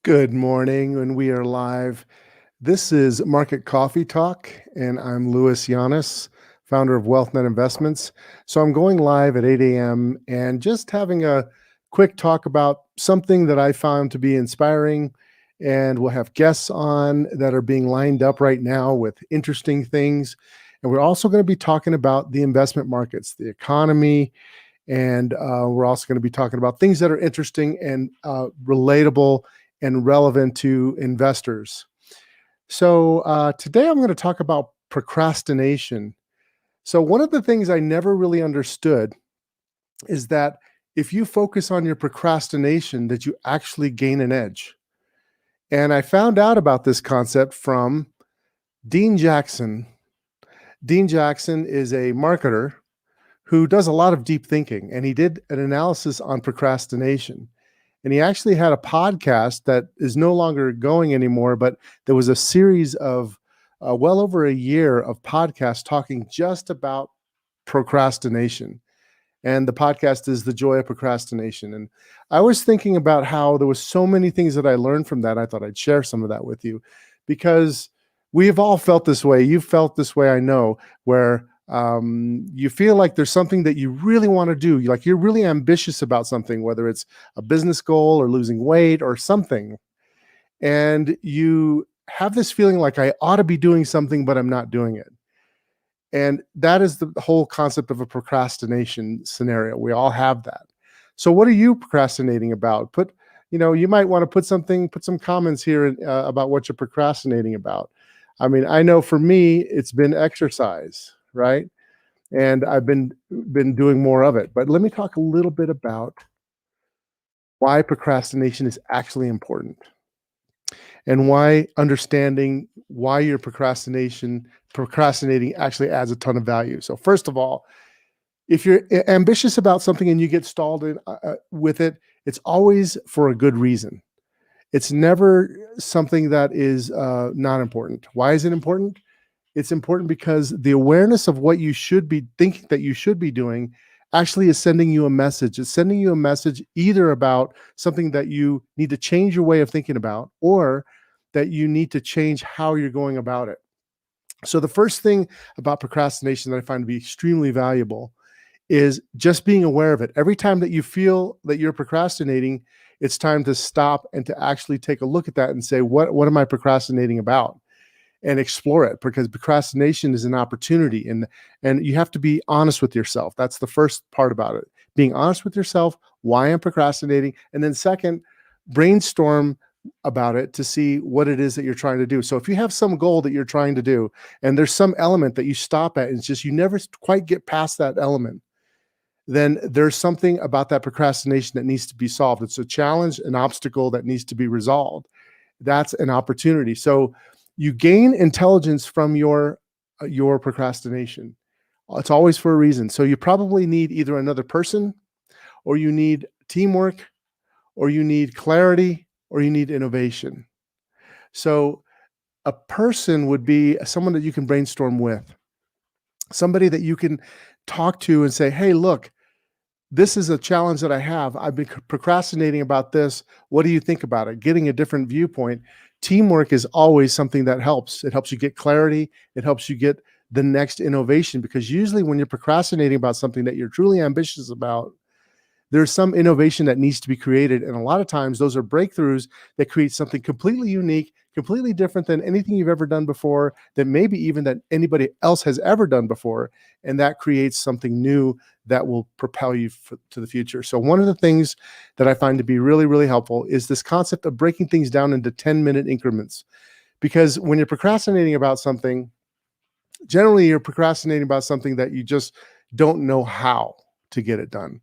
Good morning, and we are live. This is Market Coffee Talk, and I'm Louis Yanis, founder of WealthNet Investments. So I'm going live at 8 a.m. and just having a quick talk about something that I found to be inspiring. And we'll have guests on that are being lined up right now with interesting things. And we're also going to be talking about the investment markets, the economy, and we're also going to be talking about things that are interesting and relatable and relevant to investors. So today I'm going to talk about procrastination. So one of the things I never really understood is that if you focus on your procrastination, that you actually gain an edge. And I found out about this concept from Dean Jackson. Dean Jackson is a marketer who does a lot of deep thinking, and he did an analysis on procrastination. And he actually had a podcast that is no longer going anymore, but there was a series of well over a year of podcasts talking just about procrastination. And the podcast is The Joy of Procrastination. And I was thinking about how there was so many things that I learned from that. I thought I'd share some of that with you because we've all felt this way. You've felt this way, I know, where you feel like there's something that you really want to do. Like you're really ambitious about something, whether it's a business goal or losing weight or something. And you have this feeling like I ought to be doing something, but I'm not doing it. And that is the whole concept of a procrastination scenario. We all have that. So what are you procrastinating about? You might want to put some comments here about what you're procrastinating about. I mean, I know for me, it's been exercise, right? And I've been doing more of it. But let me talk a little bit about why procrastination is actually important and why understanding why you're procrastinating actually adds a ton of value. So first of all, if you're ambitious about something and you get stalled with it, it's always for a good reason. It's never something that is not important. Why is it important? It's important because the awareness of what you should be thinking that you should be doing actually is sending you a message. It's sending you a message either about something that you need to change your way of thinking about or that you need to change how you're going about it. So the first thing about procrastination that I find to be extremely valuable is just being aware of it. Every time that you feel that you're procrastinating, it's time to stop and to actually take a look at that and say, what am I procrastinating about? And explore it, because procrastination is an opportunity, and you have to be honest with yourself. That's the first part about it. Being honest with yourself, why I'm procrastinating, and then second, brainstorm about it to see what it is that you're trying to do. So if you have some goal that you're trying to do and there's some element that you stop at, and it's just you never quite get past that element, then there's something about that procrastination that needs to be solved. It's a challenge, an obstacle that needs to be resolved. That's an opportunity. So you gain intelligence from your procrastination. It's always for a reason. So you probably need either another person, or you need teamwork, or you need clarity, or you need innovation. So a person would be someone that you can brainstorm with, somebody that you can talk to and say, hey, look, this is a challenge that I have. I've been procrastinating about this. What do you think about it? Getting a different viewpoint. Teamwork is always something that helps. It helps you get clarity. It helps you get the next innovation, because usually when you're procrastinating about something that you're truly ambitious about, there's some innovation that needs to be created. And a lot of times those are breakthroughs that create something completely unique, completely different than anything you've ever done before, that maybe even that anybody else has ever done before. And that creates something new that will propel you to the future. So one of the things that I find to be really, really helpful is this concept of breaking things down into 10-minute increments. Because when you're procrastinating about something, generally you're procrastinating about something that you just don't know how to get it done.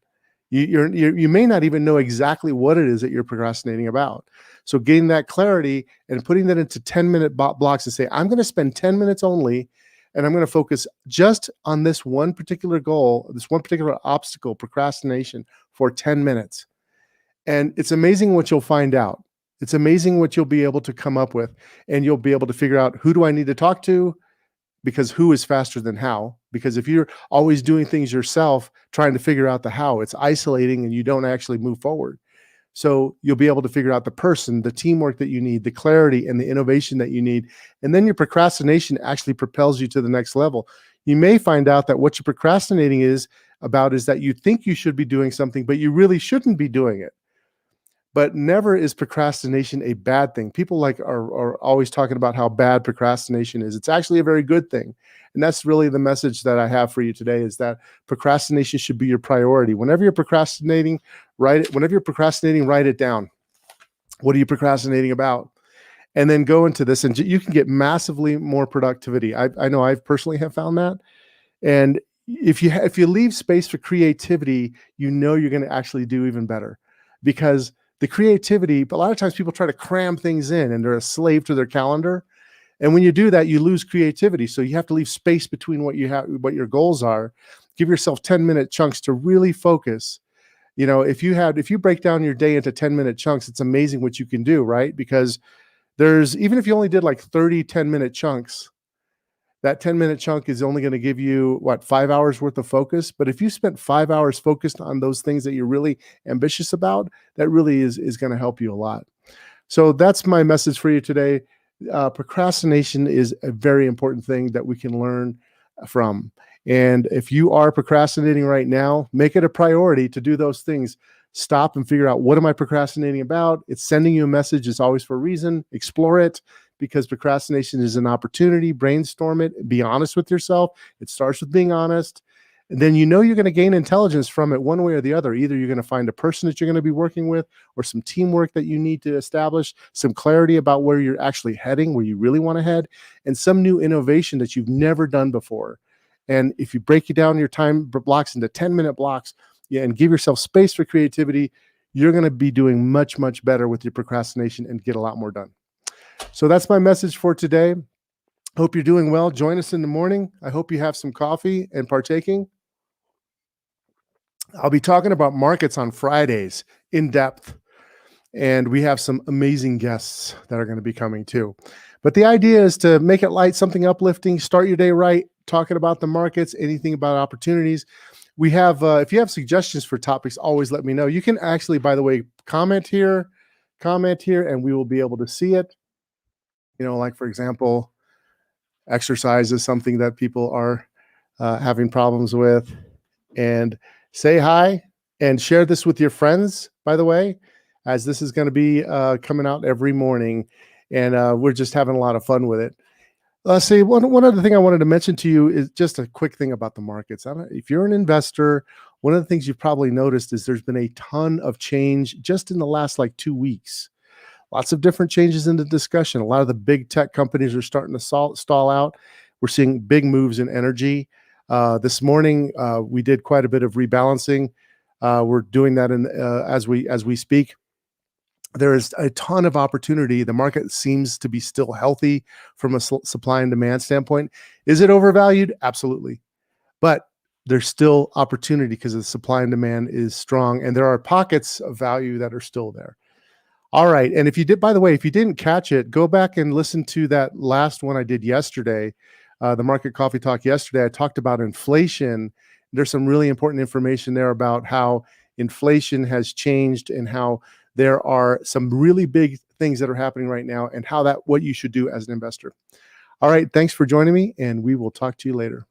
You may not even know exactly what it is that you're procrastinating about. So getting that clarity and putting that into 10-minute blocks and say, I'm going to spend 10 minutes only, and I'm going to focus just on this one particular goal, this one particular obstacle, procrastination, for 10 minutes. And it's amazing what you'll find out. It's amazing what you'll be able to come up with, and you'll be able to figure out, who do I need to talk to? Because who is faster than how? Because if you're always doing things yourself, trying to figure out the how, it's isolating and you don't actually move forward. So you'll be able to figure out the person, the teamwork that you need, the clarity and the innovation that you need. And then your procrastination actually propels you to the next level. You may find out that what you're procrastinating is that you think you should be doing something, but you really shouldn't be doing it. But never is procrastination a bad thing. People are always talking about how bad procrastination is. It's actually a very good thing. And that's really the message that I have for you today, is that procrastination should be your priority. Whenever you're procrastinating, write it down. What are you procrastinating about? And then go into this, and you can get massively more productivity. I know I've personally have found that. And if you leave space for creativity, you know you're going to actually do even better, because the creativity, a lot of times people try to cram things in and they're a slave to their calendar. And when you do that, you lose creativity. So you have to leave space between what your goals are. Give yourself 10-minute chunks to really focus. If you break down your day into 10-minute chunks, it's amazing what you can do, right? Because even if you only did like 30 10-minute chunks, that 10-minute chunk is only going to give you 5 hours worth of focus. But if you spent 5 hours focused on those things that you're really ambitious about, that really is going to help you a lot. So that's my message for you today. Procrastination is a very important thing that we can learn from. And if you are procrastinating right now, make it a priority to do those things. Stop and figure out, what am I procrastinating about? It's sending you a message. It's always for a reason. Explore it, because procrastination is an opportunity. Brainstorm it. Be honest with yourself. It starts with being honest. And then you're going to gain intelligence from it one way or the other. Either you're going to find a person that you're going to be working with, or some teamwork that you need to establish, some clarity about where you're actually heading, where you really want to head, and some new innovation that you've never done before. And if you break down your time blocks into 10-minute blocks, and give yourself space for creativity, you're going to be doing much, much better with your procrastination and get a lot more done. So that's my message for today. Hope you're doing well. Join us in the morning. I hope you have some coffee and partaking. I'll be talking about markets on Fridays in depth, and we have some amazing guests that are going to be coming too. But the idea is to make it light, something uplifting, start your day right, talking about the markets, anything about opportunities. We have, if you have suggestions for topics, always let me know. You can actually, by the way, comment here, and we will be able to see it. Like, for example, exercise is something that people are having problems with. And say hi and share this with your friends, by the way, as this is going to be coming out every morning. And we're just having a lot of fun with it. See, one other thing I wanted to mention to you is just a quick thing about the markets. If you're an investor, one of the things you've probably noticed is there's been a ton of change just in the last 2 weeks. Lots of different changes in the discussion. A lot of the big tech companies are starting to stall out. We're seeing big moves in energy. This morning, we did quite a bit of rebalancing. We're doing that as we speak. There is a ton of opportunity. The market seems to be still healthy from a supply and demand standpoint. Is it overvalued? Absolutely. But there's still opportunity because the supply and demand is strong, and there are pockets of value that are still there. All right. And by the way, if you didn't catch it, go back and listen to that last one I did yesterday, the Market Coffee Talk yesterday. I talked about inflation. There's some really important information there about how inflation has changed and how there are some really big things that are happening right now, and what you should do as an investor. All right. Thanks for joining me, and we will talk to you later.